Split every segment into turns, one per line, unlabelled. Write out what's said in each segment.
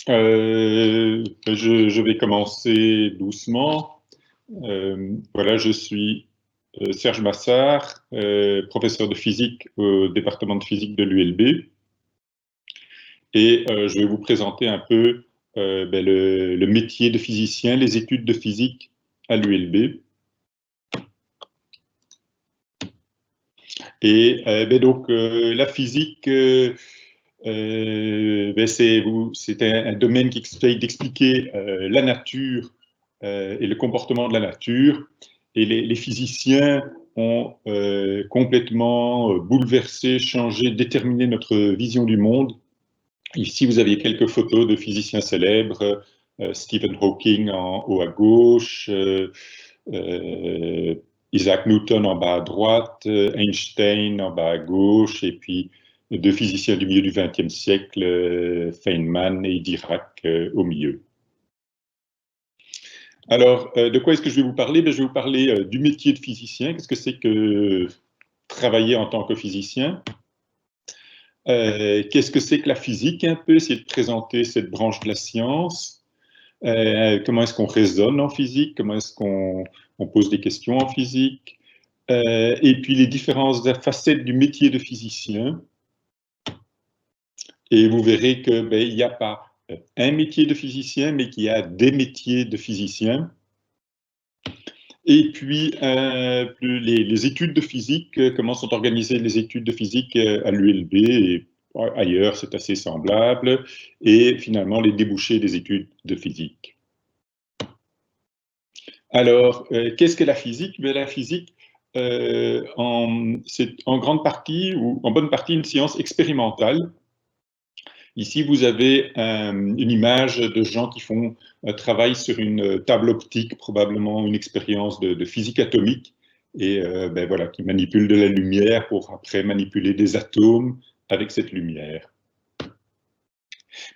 Je vais commencer doucement. Voilà, je suis Serge Massard, professeur de physique au département de physique de l'ULB. Et je vais vous présenter un peu le métier de physicien, les études de physique à l'ULB. Et donc, la physique, c'est un domaine qui essaye d'expliquer la nature et le comportement de la nature. Et les physiciens ont complètement bouleversé, changé, déterminé notre vision du monde. Ici, vous aviez quelques photos de physiciens célèbres, Stephen Hawking en haut à gauche, Isaac Newton en bas à droite, Einstein en bas à gauche, et puis deux physiciens du milieu du XXe siècle, Feynman et Dirac au milieu. Alors, de quoi est-ce que je vais vous parler? Je vais vous parler du métier de physicien. Qu'est-ce que c'est que travailler en tant que physicien? Qu'est-ce que c'est que la physique? Un peu, essayer de présenter cette branche de la science. Comment est-ce qu'on raisonne en physique? Comment est-ce qu'on pose des questions en physique? Et puis les différentes facettes du métier de physicien. Et vous verrez que il n'y a pas un métier de physicien, mais qu'il y a des métiers de physicien. Et puis les études de physique, comment sont organisées les études de physique à l'ULB et ailleurs, c'est assez semblable. Et finalement, les débouchés des études de physique. Alors, qu'est-ce que la physique? La physique, c'est en grande partie ou en bonne partie une science expérimentale. Ici, vous avez une image de gens qui font un travail sur une table optique, probablement une expérience de physique atomique, et voilà, qui manipulent de la lumière pour après manipuler des atomes avec cette lumière.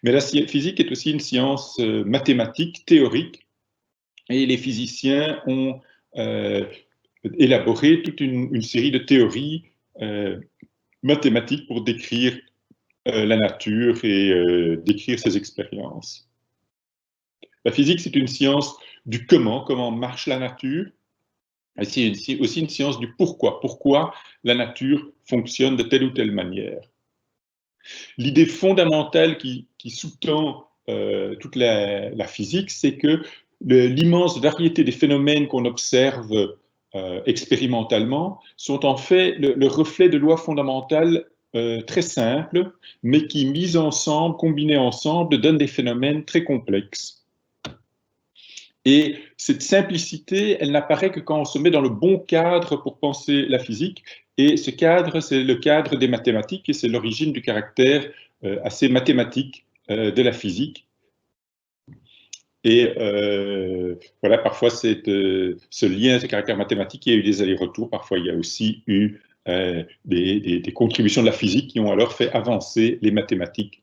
Mais la physique est aussi une science mathématique, théorique, et les physiciens ont élaboré toute une série de théories mathématiques pour décrire la nature et décrire ses expériences. La physique, c'est une science du comment marche la nature, et c'est aussi une science du pourquoi la nature fonctionne de telle ou telle manière. L'idée fondamentale qui sous-tend toute la physique, c'est que l'immense variété des phénomènes qu'on observe expérimentalement sont en fait le reflet de lois fondamentales très simples, mais qui, mises ensemble, combinées ensemble, donnent des phénomènes très complexes. Et cette simplicité, elle n'apparaît que quand on se met dans le bon cadre pour penser la physique. Et ce cadre, c'est le cadre des mathématiques, et c'est l'origine du caractère assez mathématique de la physique. Et voilà, parfois, ce lien, ce caractère mathématique, il y a eu des allers-retours. Parfois, il y a aussi eu des contributions de la physique qui ont alors fait avancer les mathématiques.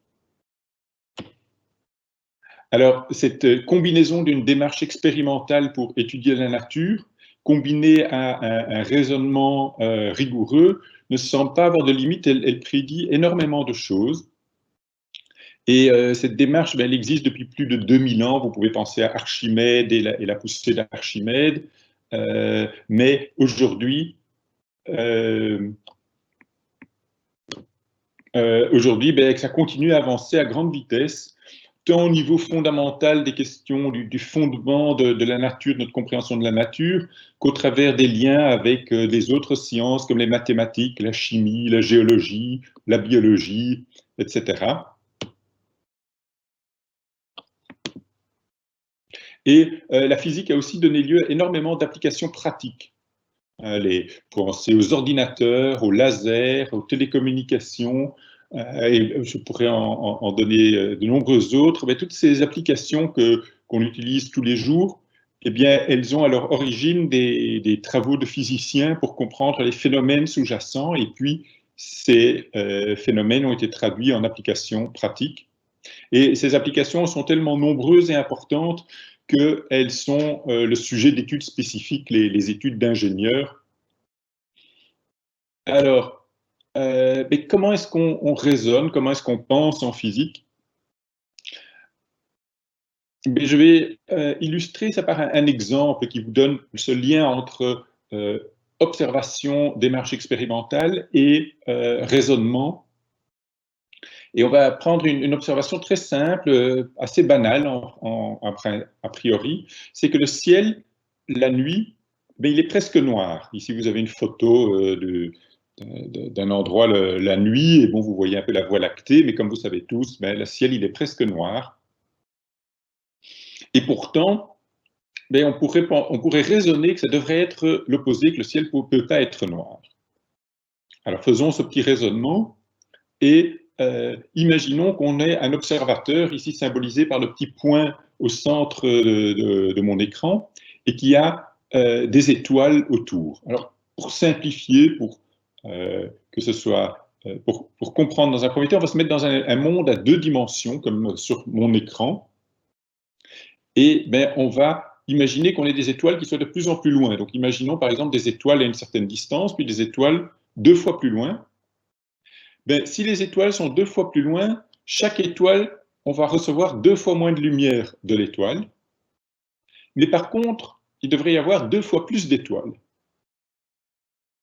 Alors, cette combinaison d'une démarche expérimentale pour étudier la nature, combinée à un raisonnement rigoureux, ne semble pas avoir de limite. Elle prédit énormément de choses. Et cette démarche, elle existe depuis plus de 2000 ans. Vous pouvez penser à Archimède et la poussée d'Archimède. Mais aujourd'hui, ça continue à avancer à grande vitesse, tant au niveau fondamental des questions du fondement de la nature, de notre compréhension de la nature, qu'au travers des liens avec les autres sciences comme les mathématiques, la chimie, la géologie, la biologie, etc. Et la physique a aussi donné lieu à énormément d'applications pratiques. Penser aux ordinateurs, aux lasers, aux télécommunications, et je pourrais en donner de nombreuses autres. Mais toutes ces applications qu'on utilise tous les jours, eh bien, elles ont à leur origine des travaux de physiciens pour comprendre les phénomènes sous-jacents, et puis ces phénomènes ont été traduits en applications pratiques. Et ces applications sont tellement nombreuses et importantes qu'elles sont le sujet d'études spécifiques, les études d'ingénieurs. Alors, mais comment est-ce qu'on raisonne, comment est-ce qu'on pense en physique? Mais je vais illustrer ça par un exemple qui vous donne ce lien entre observation, démarche expérimentale et raisonnement. Et on va prendre une observation très simple, assez banale a priori, c'est que le ciel, la nuit, ben, il est presque noir. Ici, vous avez une photo d'un endroit la nuit, et bon, vous voyez un peu la Voie lactée, mais comme vous savez tous, ben, le ciel, il est presque noir. Et pourtant, ben, on pourrait raisonner que ça devrait être l'opposé, que le ciel ne peut pas être noir. Alors faisons ce petit raisonnement et imaginons qu'on ait un observateur, ici symbolisé par le petit point au centre de mon écran, et qui a des étoiles autour. Alors pour simplifier, pour que ce soit, pour comprendre dans un premier temps, on va se mettre dans un monde à 2 dimensions, comme sur mon écran, et ben, on va imaginer qu'on ait des étoiles qui soient de plus en plus loin. Donc imaginons par exemple des étoiles à une certaine distance, puis des étoiles 2 fois plus loin. Ben, si les étoiles sont 2 fois plus loin, chaque étoile, on va recevoir 2 fois moins de lumière de l'étoile. Mais par contre, il devrait y avoir 2 fois plus d'étoiles.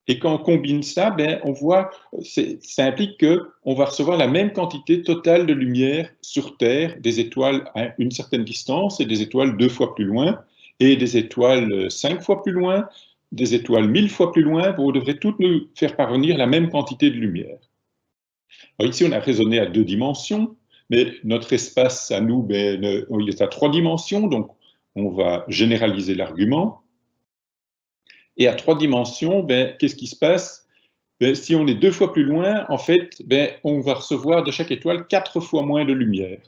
Et quand on combine ça, ben, on voit, ça implique qu'on va recevoir la même quantité totale de lumière sur Terre, des étoiles à une certaine distance et des étoiles 2 fois plus loin, et des étoiles 5 fois plus loin, des étoiles 1000 fois plus loin, vous devrez toutes nous faire parvenir la même quantité de lumière. Alors ici, on a raisonné à 2 dimensions, mais notre espace à nous, ben, il est à 3 dimensions, donc on va généraliser l'argument. Et à 3 dimensions, ben, qu'est-ce qui se passe? Ben, si on est 2 fois plus loin, en fait, ben, on va recevoir de chaque étoile 4 fois moins de lumière.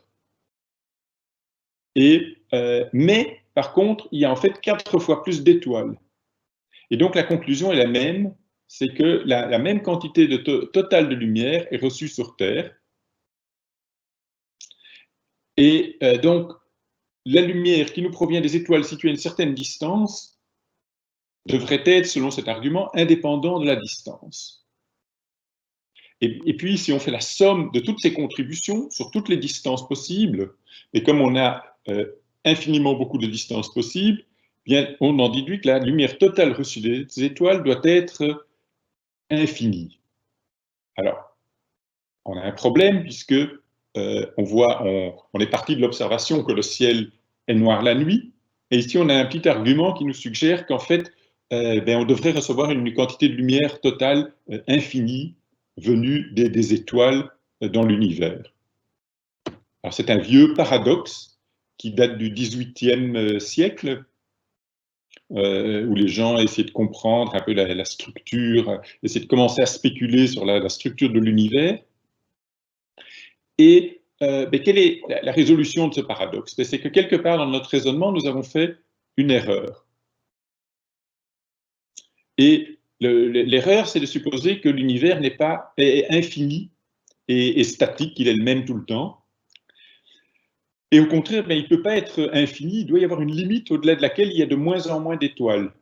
Mais par contre, il y a en fait 4 fois plus d'étoiles. Et donc la conclusion est la même, c'est que la même quantité totale de lumière est reçue sur Terre. Et donc la lumière qui nous provient des étoiles situées à une certaine distance devrait être, selon cet argument, indépendant de la distance. Et puis, si on fait la somme de toutes ces contributions sur toutes les distances possibles, et comme on a infiniment beaucoup de distances possibles, bien, on en déduit que la lumière totale reçue des étoiles doit être infinie. Alors, on a un problème puisque on est parti de l'observation que le ciel est noir la nuit, et ici on a un petit argument qui nous suggère qu'en fait, ben, on devrait recevoir une quantité de lumière totale infinie venue des étoiles dans l'univers. Alors c'est un vieux paradoxe qui date du XVIIIe siècle, où les gens essaient de comprendre un peu la structure, essaient de commencer à spéculer sur la structure de l'univers. Et ben, quelle est la résolution de ce paradoxe? C'est que quelque part dans notre raisonnement, nous avons fait une erreur. Et l'erreur, c'est de supposer que l'univers est infini et statique, qu'il est le même tout le temps. Et au contraire, ben, il ne peut pas être infini, il doit y avoir une limite au-delà de laquelle il y a de moins en moins d'étoiles.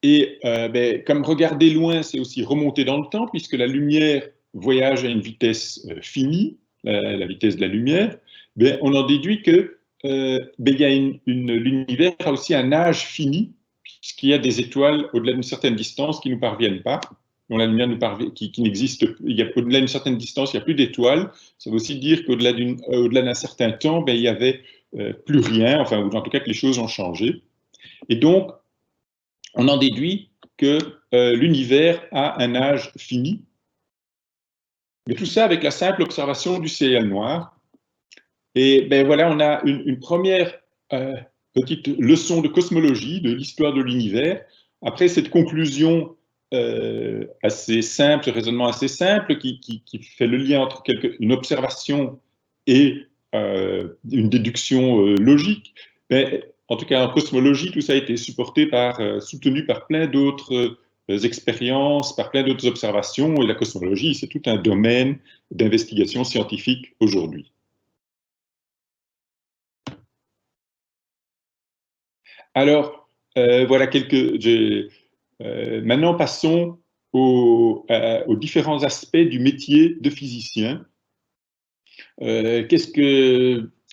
Et ben, comme regarder loin, c'est aussi remonter dans le temps, puisque la lumière voyage à une vitesse finie, la vitesse de la lumière, ben, on en déduit que ben, l'univers a aussi un âge fini, puisqu'il y a des étoiles au-delà d'une certaine distance qui ne nous parviennent pas, dont la lumière qui n'existe plus. Au-delà d'une certaine distance, il n'y a plus d'étoiles. Ça veut aussi dire qu'au-delà d'un certain temps, ben, il n'y avait plus rien, enfin, ou en tout cas que les choses ont changé. Et donc, on en déduit que l'univers a un âge fini. Mais tout ça avec la simple observation du ciel noir. Et ben voilà, on a une première petite leçon de cosmologie, de l'histoire de l'univers. Après cette conclusion assez simple, ce raisonnement assez simple, qui fait le lien entre une observation et une déduction logique, ben, en tout cas en cosmologie, tout ça a été soutenu par plein d'autres expériences, par plein d'autres observations, et la cosmologie, c'est tout un domaine d'investigation scientifique aujourd'hui. Alors, voilà maintenant, passons aux différents aspects du métier de physicien.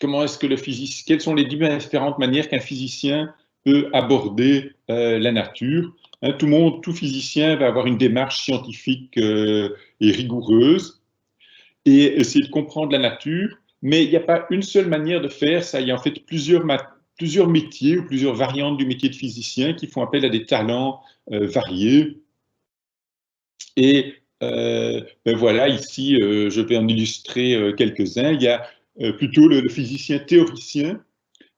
comment est-ce que le physicien, quelles sont les différentes manières qu'un physicien peut aborder la nature. Hein, tout physicien va avoir une démarche scientifique et rigoureuse et essayer de comprendre la nature, mais il n'y a pas une seule manière de faire ça. Il y a en fait plusieurs métiers ou plusieurs variantes du métier de physicien qui font appel à des talents variés. Et ben voilà, ici, je vais en illustrer quelques-uns. Il y a plutôt le physicien théoricien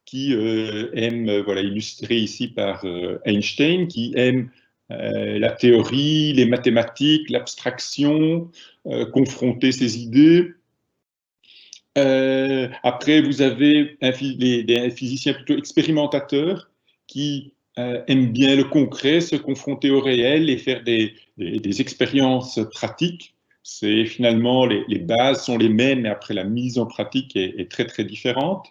qui aime, voilà, illustré ici par Einstein, qui aime la théorie, les mathématiques, l'abstraction, confronter ses idées. Après, vous avez des physiciens plutôt expérimentateurs qui aiment bien le concret, se confronter au réel et faire des expériences pratiques. C'est finalement, les bases sont les mêmes, mais après la mise en pratique est très très différente.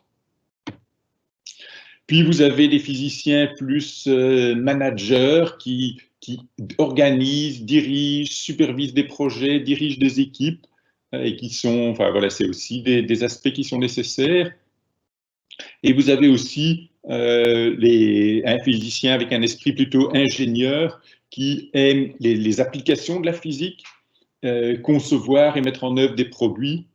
Puis vous avez des physiciens plus managers qui organisent, dirigent, supervisent des projets, dirigent des équipes et qui sont, enfin voilà, c'est aussi des aspects qui sont nécessaires. Et vous avez aussi un physicien avec un esprit plutôt ingénieur qui aime les applications de la physique, concevoir et mettre en œuvre des produits.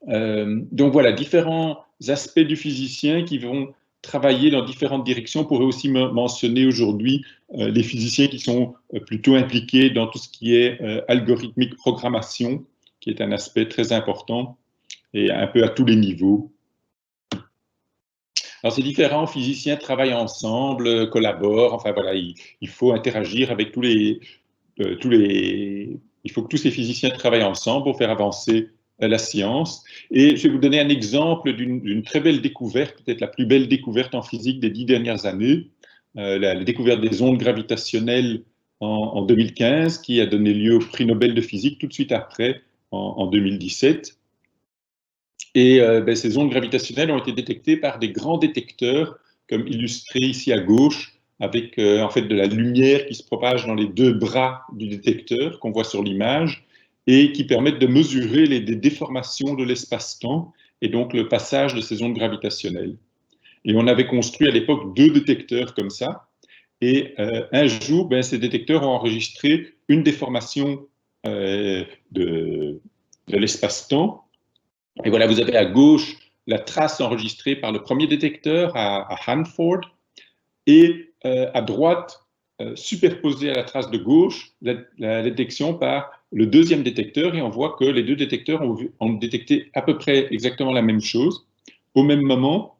Donc voilà, différents aspects du physicien qui vont travailler dans différentes directions. On pourrait aussi mentionner aujourd'hui les physiciens qui sont plutôt impliqués dans tout ce qui est algorithmique programmation, qui est un aspect très important et un peu à tous les niveaux. Alors ces différents physiciens travaillent ensemble, collaborent, enfin voilà, il faut interagir avec il faut que tous ces physiciens travaillent ensemble pour faire avancer la science. Et je vais vous donner un exemple d'une très belle découverte, peut-être la plus belle découverte en physique des 10 dernières années, la découverte des ondes gravitationnelles en 2015, qui a donné lieu au prix Nobel de physique tout de suite après, en 2017. Et ces ondes gravitationnelles ont été détectées par des grands détecteurs, comme illustré ici à gauche, avec en fait de la lumière qui se propage dans les deux bras du détecteur qu'on voit sur l'image et qui permettent de mesurer les déformations de l'espace-temps et donc le passage de ces ondes gravitationnelles. Et on avait construit à l'époque 2 détecteurs comme ça. Et un jour, ces détecteurs ont enregistré une déformation de l'espace-temps. Et voilà, vous avez à gauche la trace enregistrée par le premier détecteur à Hanford et à droite, superposée à la trace de gauche, la détection par le deuxième détecteur. Et on voit que les 2 détecteurs ont détecté à peu près exactement la même chose au même moment.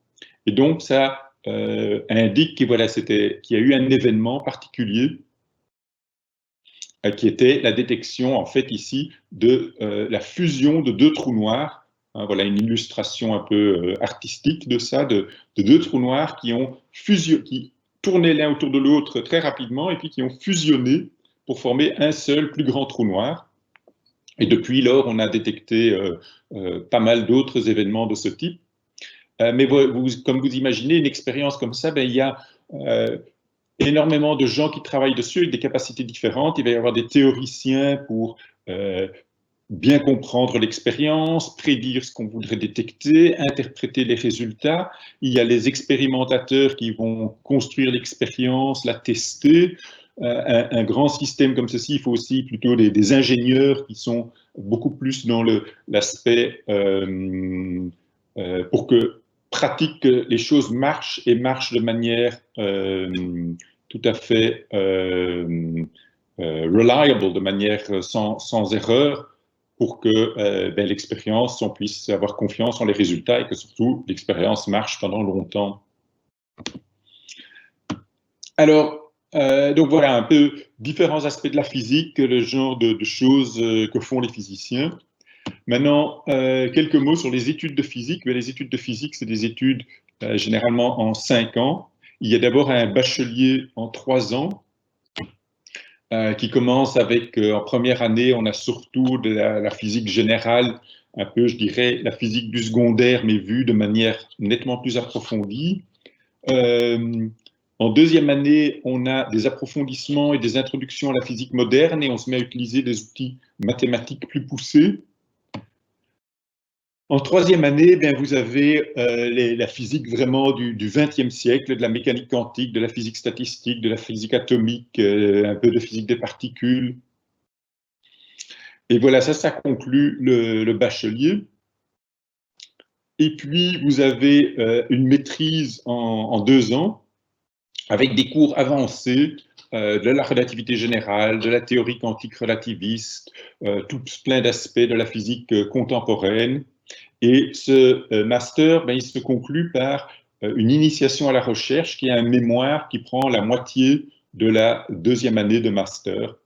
Et donc, ça indique qu'il voilà, qu'il y a eu un événement particulier qui était la détection, en fait, ici, de la fusion de 2 trous noirs. Hein, voilà une illustration un peu artistique de ça, de 2 trous noirs qui tournaient l'un autour de l'autre très rapidement et puis qui ont fusionné pour former un seul plus grand trou noir. Et depuis lors, on a détecté pas mal d'autres événements de ce type. Mais comme vous imaginez, une expérience comme ça, il y a énormément de gens qui travaillent dessus avec des capacités différentes. Il va y avoir des théoriciens pour bien comprendre l'expérience, prédire ce qu'on voudrait détecter, interpréter les résultats. Il y a les expérimentateurs qui vont construire l'expérience, la tester. Un grand système comme ceci, il faut aussi plutôt des ingénieurs qui sont beaucoup plus dans l'aspect pour que les choses marchent et marchent de manière tout à fait reliable, de manière sans erreur, pour que l'expérience, on puisse avoir confiance en les résultats et que surtout l'expérience marche pendant longtemps. Alors, donc voilà un peu différents aspects de la physique, le genre de choses que font les physiciens. Maintenant, quelques mots sur les études de physique. Les études de physique, c'est des études généralement en 5 ans. Il y a d'abord un bachelier en 3 ans qui commence avec, en première année, on a surtout de la physique générale, un peu, je dirais, la physique du secondaire, mais vue de manière nettement plus approfondie. En deuxième année, on a des approfondissements et des introductions à la physique moderne et on se met à utiliser des outils mathématiques plus poussés. En troisième année, bien, vous avez la physique vraiment du XXe siècle, de la mécanique quantique, de la physique statistique, de la physique atomique, un peu de physique des particules. Et voilà, ça conclut le bachelier. Et puis, vous avez une maîtrise en 2 ans, avec des cours avancés de la relativité générale, de la théorie quantique relativiste, tout plein d'aspects de la physique contemporaine. Et ce master, ben, il se conclut par une initiation à la recherche qui est un mémoire qui prend la moitié de la 2e année de master.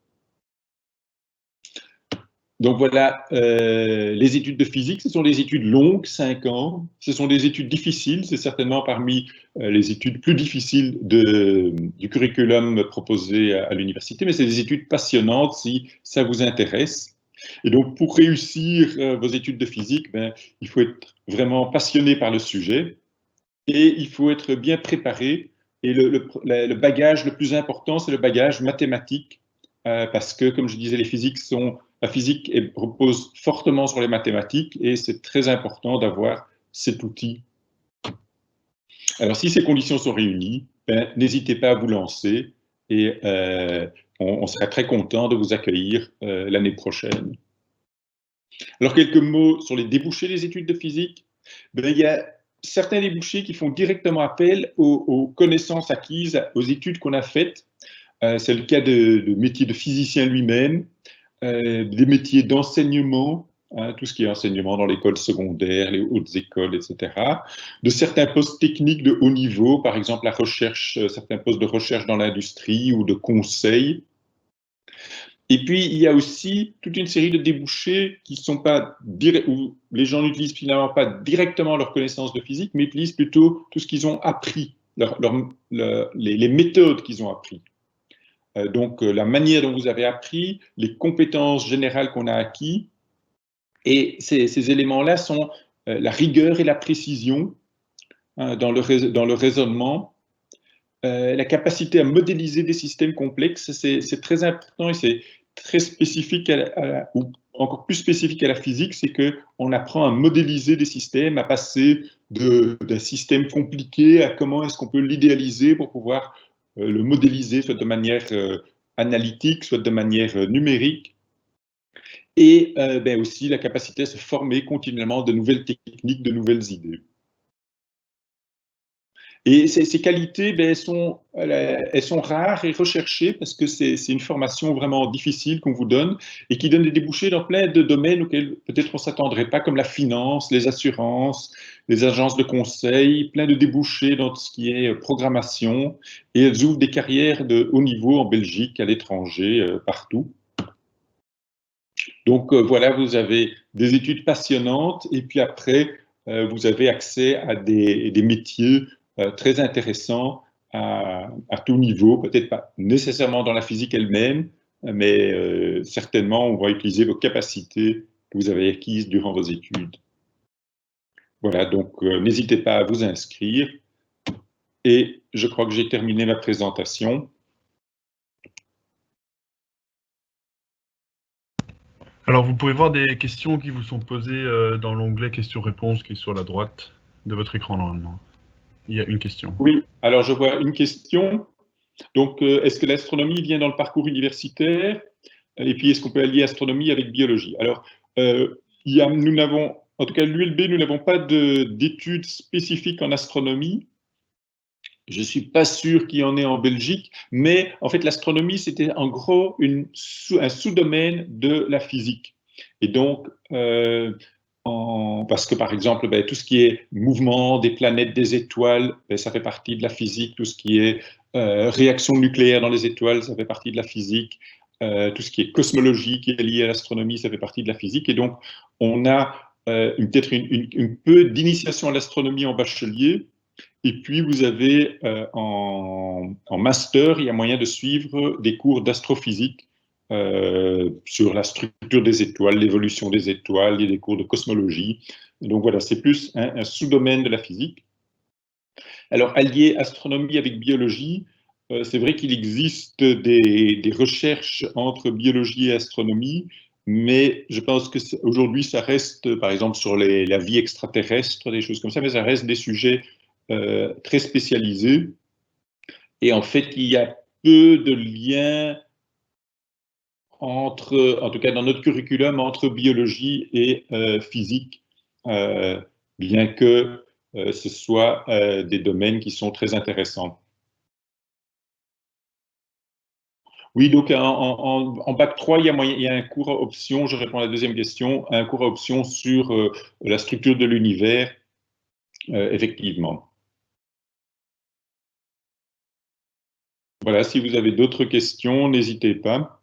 Donc voilà, les études de physique, ce sont des études longues, 5 ans. Ce sont des études difficiles, c'est certainement parmi les études plus difficiles du curriculum proposé à l'université, mais c'est des études passionnantes si ça vous intéresse. Et donc pour réussir vos études de physique, ben, il faut être vraiment passionné par le sujet et il faut être bien préparé. Et le bagage le plus important, c'est le bagage mathématique, parce que, comme je disais, la physique repose fortement sur les mathématiques et c'est très important d'avoir cet outil. Alors, si ces conditions sont réunies, ben, n'hésitez pas à vous lancer et on sera très content de vous accueillir l'année prochaine. Alors, quelques mots sur les débouchés des études de physique. Ben, il y a certains débouchés qui font directement appel aux connaissances acquises, aux études qu'on a faites. C'est le cas de métiers de physicien lui-même, des métiers d'enseignement, hein, tout ce qui est enseignement dans l'école secondaire, les hautes écoles, etc. De certains postes techniques de haut niveau, par exemple la recherche, certains postes de recherche dans l'industrie ou de conseil. Et puis, il y a aussi toute une série de débouchés qui sont pas où les gens n'utilisent finalement pas directement leurs connaissances de physique, mais utilisent plutôt tout ce qu'ils ont appris, les méthodes qu'ils ont appris. Donc, la manière dont vous avez appris, les compétences générales qu'on a acquises, et ces éléments-là sont la rigueur et la précision, hein, dans le raisonnement, la capacité à modéliser des systèmes complexes, c'est très important et c'est très spécifique, ou encore plus spécifique à la physique, c'est qu'on apprend à modéliser des systèmes, à passer d'un système compliqué à comment est-ce qu'on peut l'idéaliser pour pouvoir le modéliser, soit de manière analytique, soit de manière numérique. Et ben aussi la capacité à se former continuellement de nouvelles techniques, de nouvelles idées. Et ces qualités, ben, elles sont rares et recherchées parce que c'est une formation vraiment difficile qu'on vous donne et qui donne des débouchés dans plein de domaines auxquels peut-être on ne s'attendrait pas, comme la finance, les assurances, les agences de conseil, plein de débouchés dans tout ce qui est programmation. Et elles ouvrent des carrières de haut niveau en Belgique, à l'étranger, partout. Donc voilà, vous avez des études passionnantes et puis après, vous avez accès à des métiers très intéressants à tout niveau, peut-être pas nécessairement dans la physique elle-même, mais certainement on va utiliser vos capacités que vous avez acquises durant vos études. Voilà, donc n'hésitez pas à vous inscrire et je crois que j'ai terminé ma présentation.
Alors, vous pouvez voir des questions qui vous sont posées dans l'onglet questions-réponses qui est sur la droite de votre écran normalement. Il y a une question.
Oui, alors je vois une question. Donc, est-ce que l'astronomie vient dans le parcours universitaire? Et puis, est-ce qu'on peut allier astronomie avec biologie? Alors, nous n'avons, en tout cas l'ULB, nous n'avons pas d'études spécifiques en astronomie. Je ne suis pas sûr qu'il y en ait en Belgique, mais en fait, l'astronomie, c'était en gros un sous-domaine de la physique. Et donc, parce que par exemple, ben, tout ce qui est mouvement des planètes, des étoiles, ben, ça fait partie de la physique. Tout ce qui est réaction nucléaire dans les étoiles, ça fait partie de la physique. Tout ce qui est cosmologie qui est lié à l'astronomie, ça fait partie de la physique. Et donc, on a peut-être une peu d'initiation à l'astronomie en bachelier. Et puis, vous avez en master, il y a moyen de suivre des cours d'astrophysique sur la structure des étoiles, l'évolution des étoiles, il y a des cours de cosmologie. Donc voilà, c'est plus un sous-domaine de la physique. Alors, allier astronomie avec biologie, c'est vrai qu'il existe des recherches entre biologie et astronomie. mais je pense que aujourd'hui, ça reste, par exemple, sur la vie extraterrestre, des choses comme ça, mais ça reste des sujets très spécialisés. Et en fait, il y a peu de liens entre, en tout cas dans notre curriculum, entre biologie et physique, bien que ce soit des domaines qui sont très intéressants. Oui, donc en bac 3, il y a un cours à option, je réponds à la deuxième question, un cours à option sur la structure de l'univers, effectivement. Voilà, si vous avez d'autres questions, n'hésitez pas.